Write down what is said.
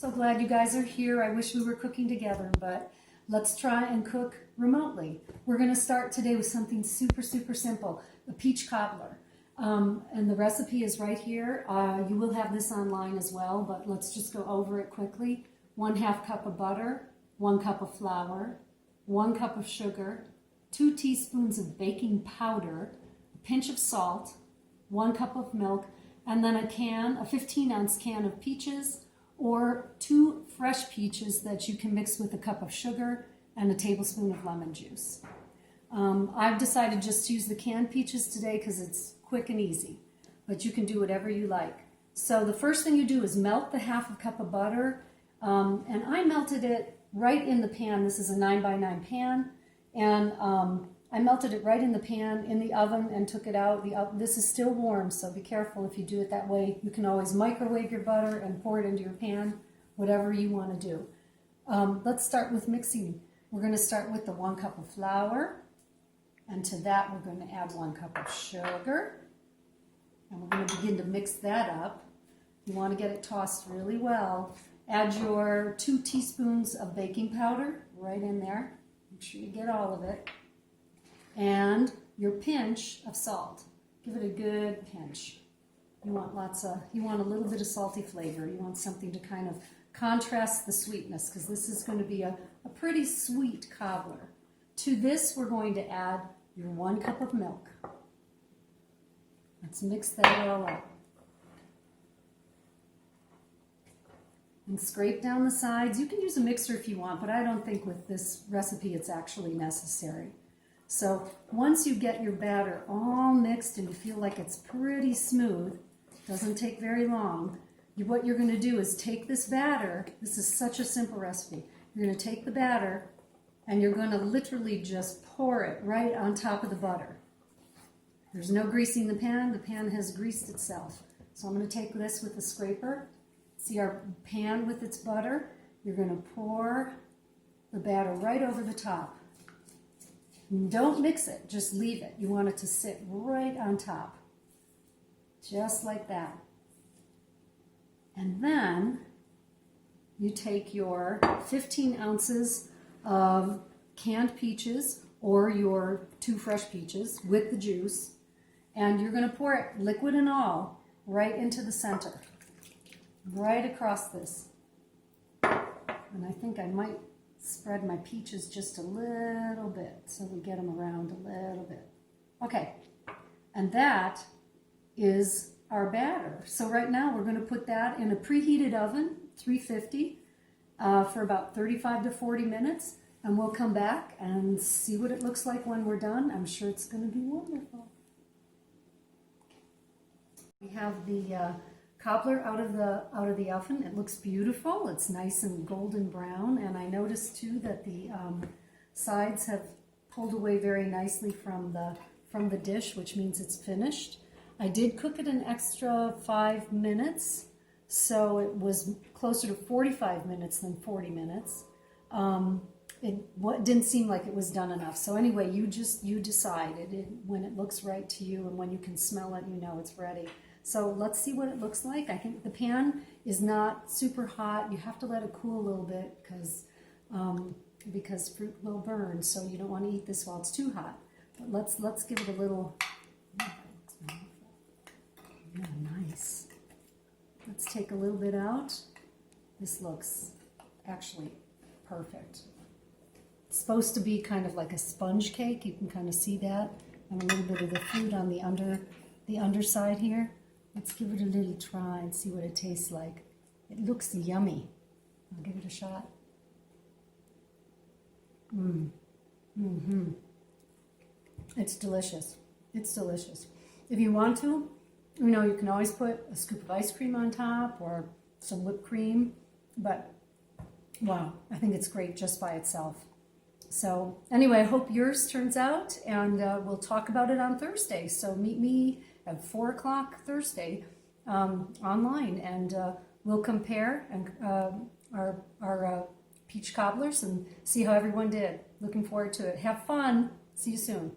So glad you guys are here. I wish we were cooking together, but let's try and cook remotely. We're going to start today with something super simple, a peach cobbler. And the recipe is right here. You will have this online as well, but let's just go over it quickly. 1/2 cup of butter, 1 cup of flour, 1 cup of sugar, 2 teaspoons of baking powder, a pinch of salt, 1 cup of milk, and then a 15-ounce can of peaches, or 2 fresh peaches that you can mix with a cup of sugar and a tablespoon of lemon juice. I've decided just to use the canned peaches today because it's quick and easy, but you can do whatever you like. So the first thing you do is melt the 1/2 cup of butter, and I melted it right in the pan. This is a 9x9 pan, and I melted it right in the pan in the oven and took it out. This is still warm, so be careful if you do it that way. You can always microwave your butter and pour it into your pan, whatever you want to do. Let's start with mixing. We're going to start with the 1 cup of flour, and to that we're going to add 1 cup of sugar, and we're going to begin to mix that up. You want to get it tossed really well. Add your 2 teaspoons of baking powder right in there. Make sure you get all of it. And your pinch of salt. Give it a good pinch. You want a little bit of salty flavor. You want something to kind of contrast the sweetness, because this is going to be a pretty sweet cobbler. To this, we're going to add your 1 cup of milk. Let's mix that all up. And scrape down the sides. You can use a mixer if you want, but I don't think with this recipe it's actually necessary. So once you get your batter all mixed and you feel like it's pretty smooth, doesn't take very long, what you're going to do is take this batter. This is such a simple recipe. You're going to take the batter and you're going to literally just pour it right on top of the butter. There's no greasing the pan. The pan has greased itself. So I'm going to take this with a scraper. See our pan with its butter? You're going to pour the batter right over the top. Don't mix it, just leave it. You want it to sit right on top, just like that. And then you take your 15 ounces of canned peaches or your 2 fresh peaches with the juice, and you're going to pour it, liquid and all, right into the center, right across this. And I think I might spread my peaches just a little bit so we get them around a little bit. Okay, and that is our batter. So right now we're going to put that in a preheated oven, 350, for about 35 to 40 minutes, and we'll come back and see what it looks like when we're done. I'm sure it's going to be wonderful. We have the cobbler out of the oven. It looks beautiful. It's nice and golden brown, and I noticed too that the sides have pulled away very nicely from the dish, which means it's finished. I did cook it an extra 5 minutes, so it was closer to 45 minutes than 40 minutes. It didn't seem like it was done enough. So anyway, you decide when it looks right to you, and when you can smell it, you know it's ready. So let's see what it looks like. I think the pan is not super hot. You have to let it cool a little bit because fruit will burn. So you don't want to eat this while it's too hot. But let's give it a little. Yeah, nice. Let's take a little bit out. This looks actually perfect. It's supposed to be kind of like a sponge cake. You can kind of see that, and a little bit of the fruit on the underside here. Let's give it a little try and see what it tastes like. It looks yummy. I'll give it a shot. It's delicious. It's delicious. If you want to, you can always put a scoop of ice cream on top or some whipped cream. But, wow, I think it's great just by itself. So, anyway, I hope yours turns out, and we'll talk about it on Thursday. So meet me at 4 o'clock Thursday online, and we'll compare our peach cobblers and see how everyone did. Looking forward to it. Have fun. See you soon.